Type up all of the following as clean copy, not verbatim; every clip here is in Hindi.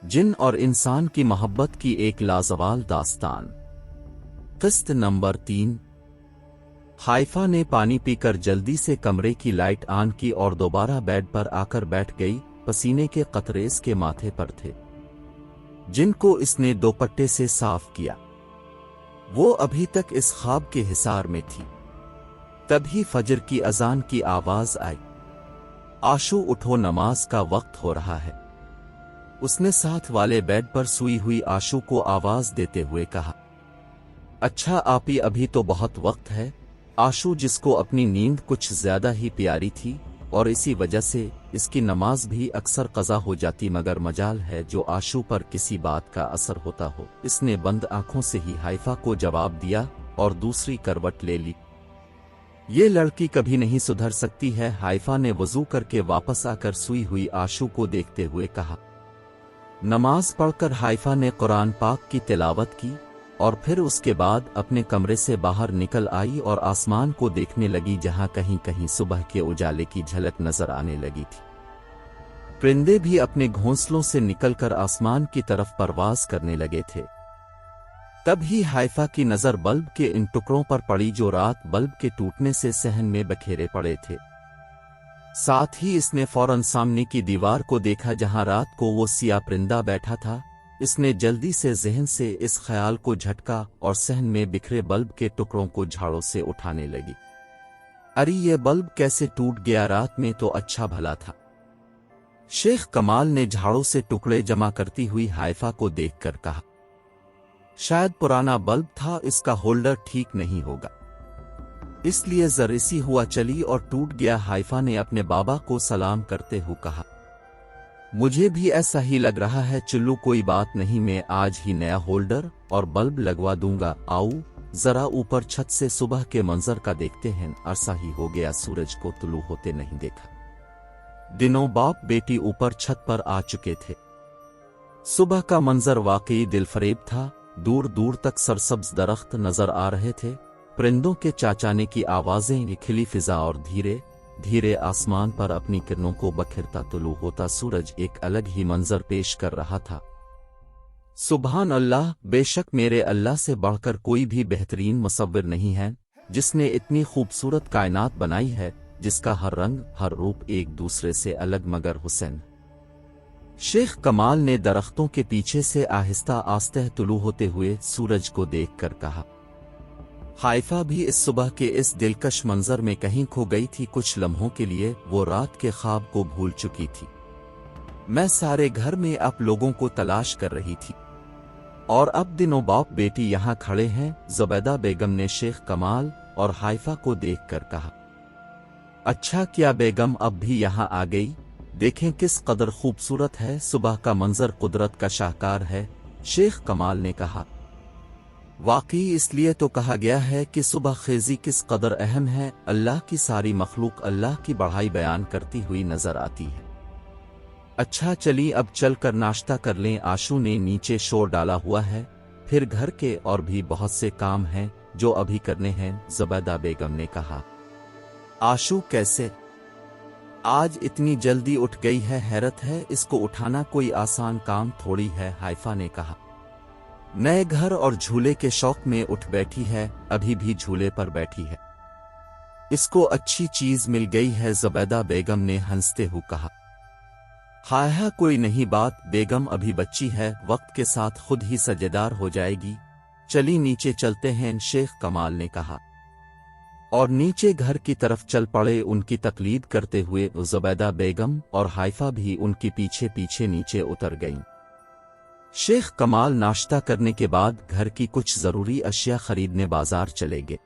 जिन और इंसान की मोहब्बत की एक लाजवाल दास्तान। किस्त नंबर 3। हाइफा ने पानी पीकर जल्दी से कमरे की लाइट ऑन की और दोबारा बेड पर आकर बैठ गई। पसीने के कतरे इसके माथे पर थे, जिनको इसने दोपट्टे से साफ किया। वो अभी तक इस ख्वाब के हिसार में थी। तभी फजर की अजान की आवाज आई। आशू उठो, नमाज का वक्त हो रहा है। उसने साथ वाले बेड पर सोई हुई आशू को आवाज देते हुए कहा, अच्छा आपी, अभी तो बहुत वक्त है। आशू, जिसको अपनी नींद कुछ ज्यादा ही प्यारी थी और इसी वजह से इसकी नमाज भी अक्सर कज़ा हो जाती, मगर मजाल है जो आशू पर किसी बात का असर होता हो। इसने बंद आंखों से ही हाइफा को जवाब दिया और दूसरी करवट ले ली। ये लड़की कभी नहीं सुधर सकती है। हाइफा ने वजू करके वापस आकर सोई हुई आशू को देखते हुए कहा। नमाज पढ़कर हाइफा ने कुरान पाक की तिलावत की और फिर उसके बाद अपने कमरे से बाहर निकल आई और आसमान को देखने लगी, जहां कहीं कहीं सुबह के उजाले की झलक नजर आने लगी थी। परिंदे भी अपने घोंसलों से निकलकर आसमान की तरफ परवाज करने लगे थे। तभी हाइफा की नजर बल्ब के इन टुकड़ों पर पड़ी जो रात बल्ब के टूटने से सहन में बखेरे पड़े थे। साथ ही इसने फौरन सामने की दीवार को देखा, जहां रात को वो सिया परिंदा बैठा था। इसने जल्दी से जहन से इस ख्याल को झटका और सहन में बिखरे बल्ब के टुकड़ों को झाड़ों से उठाने लगी। अरे ये बल्ब कैसे टूट गया? रात में तो अच्छा भला था। शेख कमाल ने झाड़ों से टुकड़े जमा करती हुई हाइफा को देखकर कहा, शायद पुराना बल्ब था, इसका होल्डर ठीक नहीं होगा, इसलिए जरीसी हुआ चली और टूट गया। हाइफा ने अपने बाबा को सलाम करते हुए कहा, मुझे भी ऐसा ही लग रहा है चुल्लू, कोई बात नहीं, मैं आज ही नया होल्डर और बल्ब लगवा दूंगा। आओ जरा ऊपर छत से सुबह के मंजर का देखते हैं। अरसा ही हो गया सूरज को तुलू होते नहीं देखा। दिनों बाप बेटी ऊपर छत पर आ चुके थे। सुबह का मंजर वाकई दिलफरेब था। दूर दूर तक सरसब्ज दरख्त नजर आ रहे थे, परिंदों के चाचाने की आवाजें, खिली फिजा और धीरे धीरे आसमान पर अपनी किरणों को बखेरता तुलू होता सूरज एक अलग ही मंजर पेश कर रहा था। सुभान अल्लाह, बेशक मेरे अल्लाह से बढ़कर कोई भी बेहतरीन मुसव्विर नहीं है, जिसने इतनी खूबसूरत कायनात बनाई है, जिसका हर रंग हर रूप एक दूसरे से अलग मगर हुसैन। शेख कमाल ने दरख्तों के पीछे से आहिस्ता आस्ते तुलू होते हुए सूरज को देखकर कहा। हाइफा भी इस सुबह के इस दिलकश मंजर में कहीं खो गई थी। कुछ लम्हों के लिए वो रात के ख्वाब को भूल चुकी थी। मैं सारे घर में आप लोगों को तलाश कर रही थी और अब दिनों बाप बेटी यहाँ खड़े हैं। जुबैदा बेगम ने शेख कमाल और हाइफा को देखकर कहा, अच्छा किया बेगम अब भी यहाँ आ गई, देखें किस कदर खूबसूरत है। सुबह का मंजर कुदरत का शाहकार है। शेख कमाल ने कहा, वाकई इसलिए तो कहा गया है कि सुबह खेजी किस कदर अहम है। अल्लाह की सारी मखलूक अल्लाह की बढ़ाई बयान करती हुई नजर आती है। अच्छा चली अब चल कर नाश्ता कर लें। आशू ने नीचे शोर डाला हुआ है, फिर घर के और भी बहुत से काम हैं जो अभी करने हैं। जुबैदा बेगम ने कहा, आशू कैसे आज इतनी जल्दी उठ गई है? हैरत है, इसको उठाना कोई आसान काम थोड़ी है। हाइफा ने कहा, नए घर और झूले के शौक में उठ बैठी है, अभी भी झूले पर बैठी है, इसको अच्छी चीज मिल गई है। जुबैदा बेगम ने हंसते हुए कहा, हाय कोई नहीं बात बेगम, अभी बच्ची है, वक्त के साथ खुद ही सजेदार हो जाएगी। चली नीचे चलते हैं, शेख कमाल ने कहा और नीचे घर की तरफ चल पड़े। उनकी तकलीद करते हुए जुबैदा बेगम और हाइफा भी उनके पीछे पीछे नीचे उतर गईं। शेख कमाल नाश्ता करने के बाद घर की कुछ जरूरी अशिया खरीदने बाजार चले गए।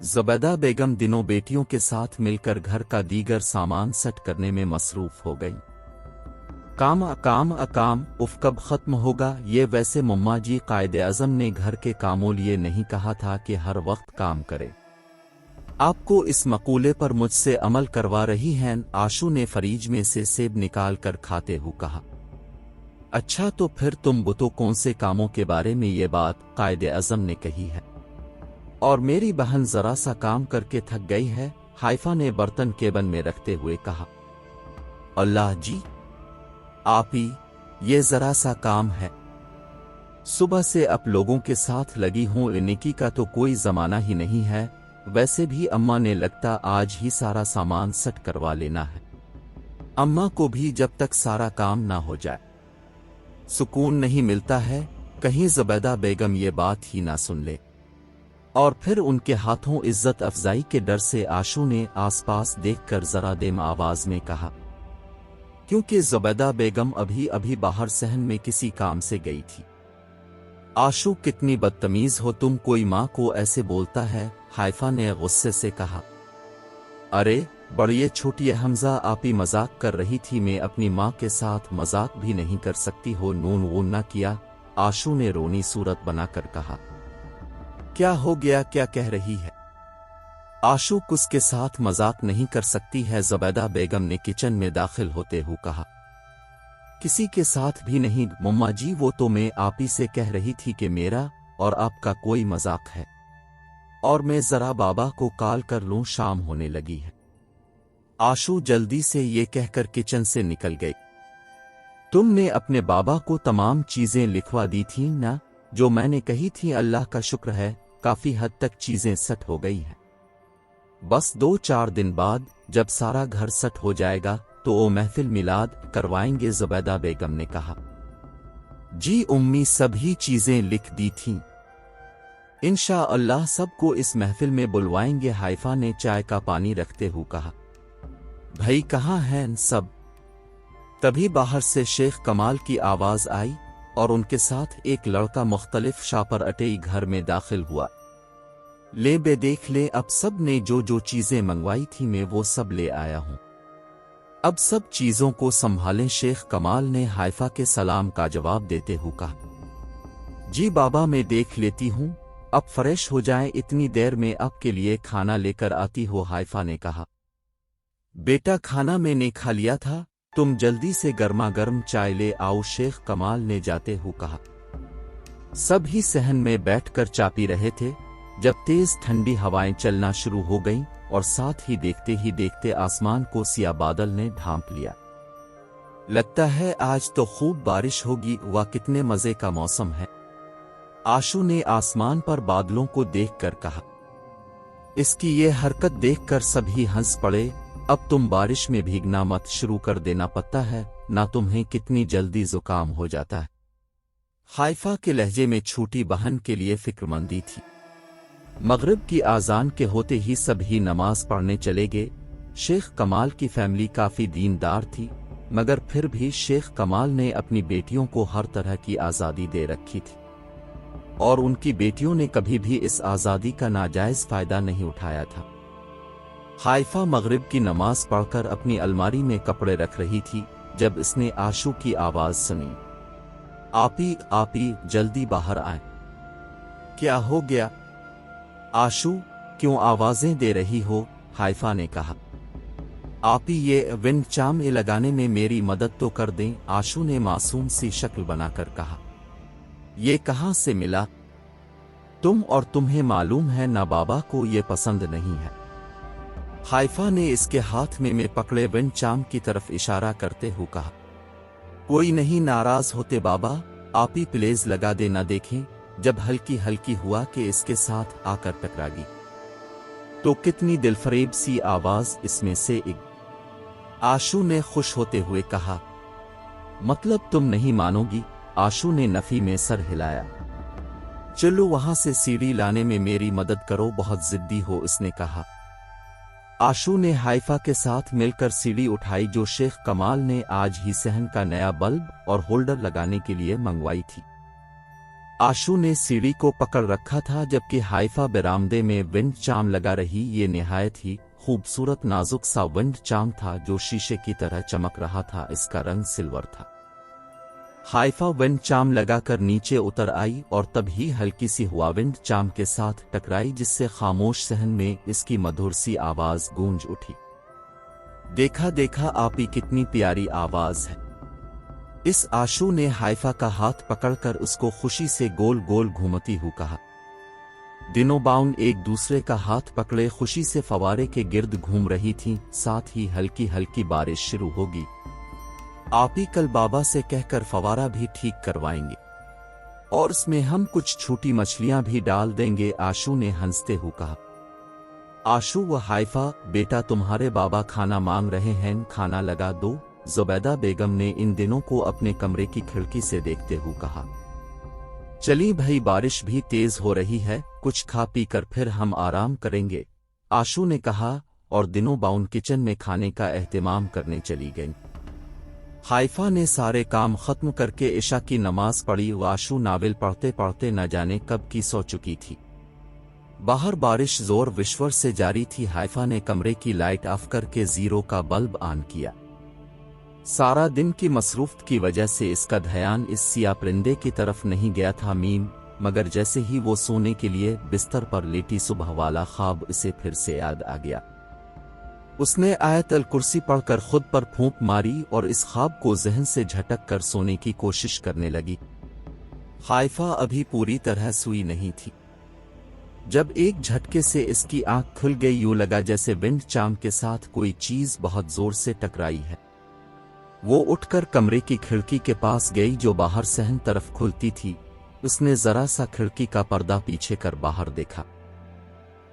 जुबैदा बेगम दिनों बेटियों के साथ मिलकर घर का दीगर सामान सेट करने में मसरूफ हो गईं। काम अकाम उफ कब खत्म होगा ये? वैसे मम्मा जी, कायदे आज़म ने घर के कामों लिए नहीं कहा था कि हर वक्त काम करे। आपको इस मकूले पर मुझसे अमल करवा रही हैं। आशू ने फरीज में से सेब निकाल कर खाते हुए कहा, अच्छा तो फिर तुम बुतो कौन से कामों के बारे में ये बात कायदे आज़म ने कही है? और मेरी बहन जरा सा काम करके थक गई है। हाइफा ने बर्तन केबन में रखते हुए कहा, अल्लाह जी, आप ही ये जरा सा काम है। सुबह से अब लोगों के साथ लगी हूं, नेकी का तो कोई जमाना ही नहीं है। वैसे भी अम्मा ने लगता आज ही सारा सामान सेट करवा लेना है। अम्मा को भी जब तक सारा काम ना हो जाए सुकून नहीं मिलता है, कहीं ज़ुबैदा बेगम ये बात ही ना सुन ले। और फिर उनके हाथों इज्जत अफजाई के डर से आशू ने आसपास देखकर जरा देम आवाज में कहा, क्योंकि ज़ुबैदा बेगम अभी अभी बाहर सहन में किसी काम से गई थी। आशू कितनी बदतमीज हो तुम, कोई माँ को ऐसे बोलता है। हाइफा ने गुस्से से कहा, अरे बड़िए छोटी हमजा, आप ही मजाक कर रही थी, मैं अपनी माँ के साथ मजाक भी नहीं कर सकती हो। नून वून ना किया। आशू ने रोनी सूरत बनाकर कहा, क्या हो गया, क्या कह रही है? आशू उसके साथ मजाक नहीं कर सकती है, ज़ुबैदा बेगम ने किचन में दाखिल होते हुए कहा। किसी के साथ भी नहीं मम्मा जी, वो तो मैं आप ही से कह रही थी कि मेरा और आपका कोई मजाक है। और मैं जरा बाबा को कॉल कर लूं, शाम होने लगी है। आशू जल्दी से ये कहकर किचन से निकल गई। तुमने अपने बाबा को तमाम चीजें लिखवा दी थी ना, जो मैंने कही थी? अल्लाह का शुक्र है काफी हद तक चीजें सेट हो गई हैं। बस 2-4 दिन बाद जब सारा घर सेट हो जाएगा तो वो महफिल मिलाद करवाएंगे, ज़ुबैदा बेगम ने कहा। जी उम्मी, सभी चीजें लिख दी थीं। इंशाअल्लाह सबको इस महफिल में बुलवाएंगे। हाइफा ने चाय का पानी रखते हुए कहा। भाई कहाँ हैं सब? तभी बाहर से शेख कमाल की आवाज आई और उनके साथ एक लड़का मुख्तलिफ शापर अटेई घर में दाखिल हुआ। ले बे देख ले, अब सब ने जो जो चीजें मंगवाई थी मैं वो सब ले आया हूं। अब सब चीजों को संभालें। शेख कमाल ने हाइफा के सलाम का जवाब देते हुए कहा, जी बाबा मैं देख लेती हूं, अब फ्रेश हो जाएं, इतनी देर में आपके लिए खाना लेकर आती हो। हाइफा ने कहा, बेटा खाना मैंने खा लिया था, तुम जल्दी से गर्मा गर्म चाय ले आओ, शेख कमाल ने जाते हुए कहा। सब ही सहन में बैठकर चाय पी रहे थे जब तेज ठंडी हवाएं चलना शुरू हो गईं और साथ ही देखते आसमान को सिया बादल ने ढांप लिया। लगता है आज तो खूब बारिश होगी, वह कितने मजे का मौसम है। आशू ने आसमान पर बादलों को देखकर कहा। इसकी ये हरकत देखकर सभी हंस पड़े। अब तुम बारिश में भीगना मत, शुरू कर देना, पता है ना तुम्हें कितनी जल्दी जुकाम हो जाता है। हाइफा के लहजे में छोटी बहन के लिए फिक्रमंदी थी। मगरिब की आजान के होते ही सभी नमाज पढ़ने चले गए। शेख कमाल की फैमिली काफी दीनदार थी, मगर फिर भी शेख कमाल ने अपनी बेटियों को हर तरह की आज़ादी दे रखी थी और उनकी बेटियों ने कभी भी इस आज़ादी का नाजायज फायदा नहीं उठाया था। हाइफा मगरिब की नमाज पढ़कर अपनी अलमारी में कपड़े रख रही थी जब इसने आशू की आवाज सुनी। आपी जल्दी बाहर आए। क्या हो गया आशू, क्यों आवाजें दे रही हो? हाइफा ने कहा। आपी ये विंड चाम लगाने में मेरी मदद तो कर दें, आशू ने मासूम सी शक्ल बनाकर कहा। ये कहां से मिला? तुम और तुम्हें मालूम है ना बाबा को ये पसंद नहीं है। हाइफा ने इसके हाथ में पकड़े विंड चाम की तरफ इशारा करते हुए कहा। कोई नहीं नाराज होते बाबा, आप ही प्लेज लगा देना, देखें जब हल्की हल्की हुआ कि इसके साथ आकर टकरागी तो कितनी दिलफरेब सी आवाज इसमें से एक। आशू ने खुश होते हुए कहा। मतलब तुम नहीं मानोगी? आशू ने नफी में सर हिलाया। चलो वहां से सीढ़ी लाने में मेरी मदद करो, बहुत जिद्दी हो, इसने कहा। आशू ने हाइफा के साथ मिलकर सीढ़ी उठाई जो शेख कमाल ने आज ही सहन का नया बल्ब और होल्डर लगाने के लिए मंगवाई थी। आशू ने सीढ़ी को पकड़ रखा था जबकि हाइफा बरामदे में विंड चाम लगा रही। ये निहायत ही खूबसूरत नाजुक सा विंड चाम था जो शीशे की तरह चमक रहा था। इसका रंग सिल्वर था। हाइफा विंड चाम लगाकर नीचे उतर आई और तभी हल्की सी हवा विंड चाम के साथ टकराई जिससे खामोश सहन में इसकी मधुर सी आवाज गूंज उठी। देखा देखा आप ही कितनी प्यारी आवाज है। इस आशू ने हाइफा का हाथ पकड़कर उसको खुशी से गोल गोल घूमती हुई कहा। दिनों बाउन एक दूसरे का हाथ पकड़े खुशी से फवारे के गिर्द घूम रही थीं। साथ ही हल्की हल्की बारिश शुरू होगी। आप ही कल बाबा से कहकर फवारा भी ठीक करवाएंगे और इसमें हम कुछ छोटी मछलियां भी डाल देंगे, आशू ने हंसते हुए कहा। आशू व हाइफा, बेटा तुम्हारे बाबा खाना मांग रहे हैं, खाना लगा दो, जुबैदा बेगम ने इन दिनों को अपने कमरे की खिड़की से देखते हुए कहा। चली भाई, बारिश भी तेज हो रही है, कुछ खा पी कर फिर हम आराम करेंगे, आशू ने कहा और दिनों बाउन किचन में खाने का एहतमाम करने चली गई। हाइफा ने सारे काम खत्म करके इशा की नमाज पढ़ी व आशू नावल पढ़ते पढ़ते न जाने कब की सो चुकी थी। बाहर बारिश जोर विश्वर से जारी थी। हाइफा ने कमरे की लाइट ऑफ करके जीरो का बल्ब ऑन किया। सारा दिन की मसरूफ की वजह से इसका ध्यान इस सिया परिंदे की तरफ नहीं गया था मगर जैसे ही वो सोने के लिए बिस्तर पर लेटी, सुबह वाला ख्वाब इसे फिर से याद आ गया। उसने आयतल कुर्सी पढ़कर खुद पर फूंक मारी और इस ख्वाब को जहन से झटक कर सोने की कोशिश करने लगी। हाइफा अभी पूरी तरह सोई नहीं थी जब एक झटके से इसकी आंख खुल गई। यूं लगा जैसे विंड चाम के साथ कोई चीज बहुत जोर से टकराई है। वो उठकर कमरे की खिड़की के पास गई जो बाहर सहन तरफ खुलती थी। उसने जरा सा खिड़की का पर्दा पीछे कर बाहर देखा।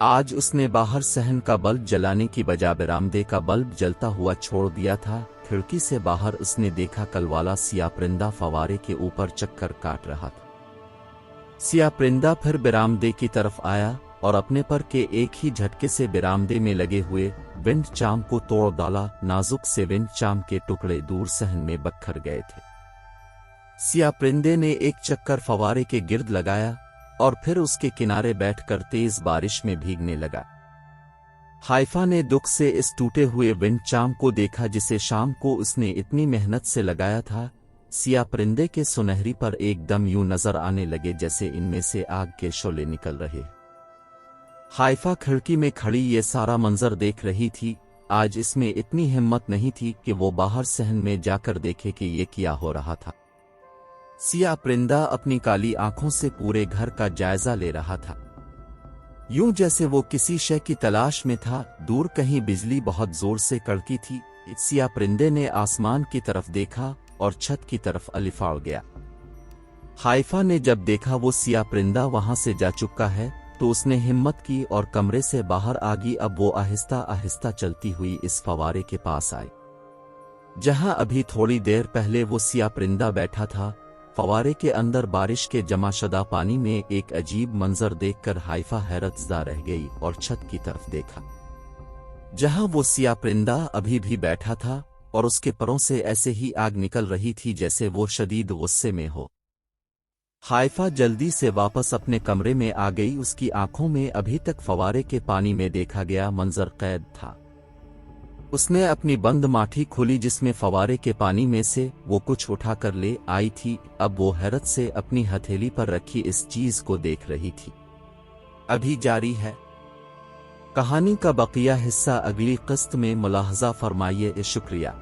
आज उसने बाहर सहन का बल्ब जलाने की बजाय बरामदे का बल्ब जलता हुआ छोड़ दिया था। खिड़की से बाहर उसने देखा कल वाला सिया परिंदा फवारे के ऊपर चक्कर काट रहा था। सिया परिंदा फिर बरामदे की तरफ आया और अपने पर के एक ही झटके से बरामदे में लगे हुए विंड चाम को तोड़ डाला। नाजुक से विंड चाम के टुकड़े दूर सहन में बखर गए थे। सिया परिंदे ने एक चक्कर फवारे के गिर्द लगाया और फिर उसके किनारे बैठकर तेज बारिश में भीगने लगा। हाइफा ने दुख से इस टूटे हुए विंड चाम को देखा जिसे शाम को उसने इतनी मेहनत से लगाया था। सिया परिंदे के सुनहरी पर एकदम यूं नजर आने लगे जैसे इनमें से आग के शोले निकल रहे। हाइफा खिड़की में खड़ी ये सारा मंजर देख रही थी। आज इसमें इतनी हिम्मत नहीं थी कि वो बाहर सहन में जाकर देखे कि ये क्या हो रहा था। सिया परिंदा अपनी काली आंखों से पूरे घर का जायजा ले रहा था, यूं जैसे वो किसी शय की तलाश में था। दूर कहीं बिजली बहुत जोर से कड़की थी। सिया परिंदे ने आसमान की तरफ देखा और छत की तरफ अलिफाड़ गया। हाइफा ने जब देखा वो सिया परिंदा वहां से जा चुका है तो उसने हिम्मत की और कमरे से बाहर आ गई। अब वो आहिस्ता आहिस्ता चलती हुई इस फवारे के पास आई जहां अभी थोड़ी देर पहले वो सिया परिंदा बैठा था। फवारे के अंदर बारिश के जमाशदा पानी में एक अजीब मंजर देखकर हाइफा हैरतज़दा रह गई और छत की तरफ देखा जहां वो सिया परिंदा अभी भी बैठा था और उसके परों से ऐसे ही आग निकल रही थी जैसे वो शदीद गुस्से में हो। हाइफा जल्दी से वापस अपने कमरे में आ गई। उसकी आंखों में अभी तक फवारे के पानी में देखा गया मंजर कैद था। उसने अपनी बंद माठी खोली जिसमें फवारे के पानी में से वो कुछ उठाकर ले आई थी। अब वो हैरत से अपनी हथेली पर रखी इस चीज को देख रही थी। अभी जारी है कहानी का बकिया हिस्सा अगली किस्त में मुलाहजा फरमाइए। शुक्रिया।